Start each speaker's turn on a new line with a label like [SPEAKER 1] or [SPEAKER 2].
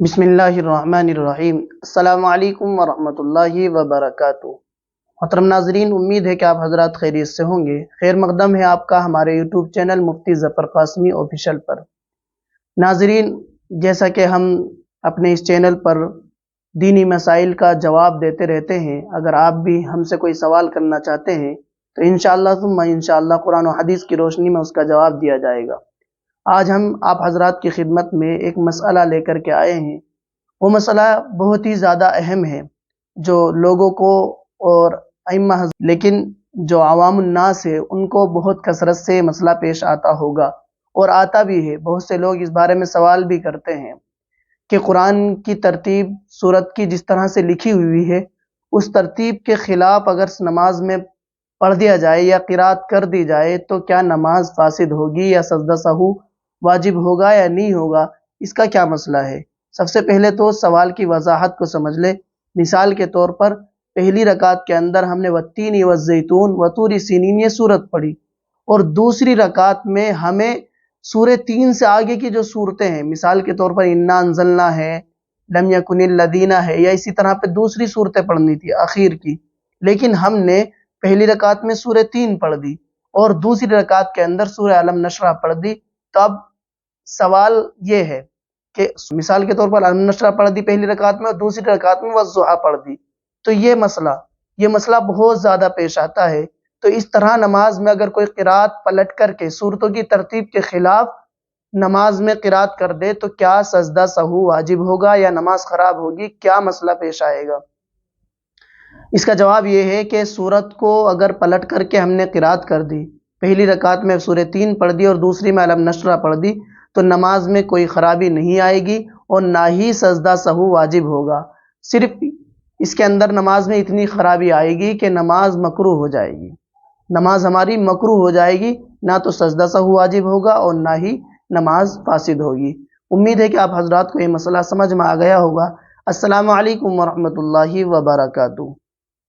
[SPEAKER 1] بسم اللہ الرحمن الرحیم۔ السلام علیکم ورحمۃ اللہ وبرکاتہ۔ محترم ناظرین، امید ہے کہ آپ حضرات خیریت سے ہوں گے۔ خیر مقدم ہے آپ کا ہمارے یوٹیوب چینل مفتی ظفر قاسمی آفیشیل پر۔ ناظرین، جیسا کہ ہم اپنے اس چینل پر دینی مسائل کا جواب دیتے رہتے ہیں، اگر آپ بھی ہم سے کوئی سوال کرنا چاہتے ہیں تو انشاءاللہ ثم انشاءاللہ قرآن و حدیث کی روشنی میں اس کا جواب دیا جائے گا۔ آج ہم آپ حضرات کی خدمت میں ایک مسئلہ لے کر کے آئے ہیں۔ وہ مسئلہ بہت ہی زیادہ اہم ہے جو لوگوں کو اور لیکن جو عوام الناس ہے ان کو بہت کثرت سے مسئلہ پیش آتا ہوگا اور آتا بھی ہے۔ بہت سے لوگ اس بارے میں سوال بھی کرتے ہیں کہ قرآن کی ترتیب سورت کی جس طرح سے لکھی ہوئی ہے اس ترتیب کے خلاف اگر نماز میں پڑھ دیا جائے یا قرات کر دی جائے تو کیا نماز فاسد ہوگی یا سجدہ سہو واجب ہوگا یا نہیں ہوگا؟ اس کا کیا مسئلہ ہے؟ سب سے پہلے تو سوال کی وضاحت کو سمجھ لے۔ مثال کے طور پر پہلی رکعت کے اندر ہم نے والتین والزیتون وطور سینین یہ سورت پڑھی، اور دوسری رکعت میں ہمیں سورہ 3 سے آگے کی جو صورتیں ہیں، مثال کے طور پر انا انزلنا ہے، لم یکن الذین ہے، یا اسی طرح پہ دوسری صورتیں پڑھنی تھی اخیر کی، لیکن ہم نے پہلی رکعت میں سورہ 3 پڑھ دی اور دوسری رکعت کے اندر سورہ علم نشرح پڑھ دی۔ تو اب سوال یہ ہے کہ مثال کے طور پر علم نشرح پڑھ دی پہلی رکعت میں اور دوسری رکعت میں والضحیٰ پڑھ دی، تو یہ مسئلہ بہت زیادہ پیش آتا ہے۔ تو اس طرح نماز میں اگر کوئی قرات پلٹ کر کے صورتوں کی ترتیب کے خلاف نماز میں قرات کر دے تو کیا سجدہ سہو واجب ہوگا یا نماز خراب ہوگی؟ کیا مسئلہ پیش آئے گا؟ اس کا جواب یہ ہے کہ سورت کو اگر پلٹ کر کے ہم نے قرات کر دی، پہلی رکعت میں سورہ 3 پڑھ دی اور دوسری میں علم نشرح پڑھ دی، تو نماز میں کوئی خرابی نہیں آئے گی اور نہ ہی سجدہ سہو واجب ہوگا۔ صرف اس کے اندر نماز میں اتنی خرابی آئے گی کہ نماز مکروہ ہو جائے گی، نماز ہماری مکروہ ہو جائے گی، نہ تو سجدہ سہو واجب ہوگا اور نہ ہی نماز فاسد ہوگی۔ امید ہے کہ آپ حضرات کو یہ مسئلہ سمجھ میں آ گیا ہوگا۔ السلام علیکم ورحمۃ اللہ وبرکاتہ۔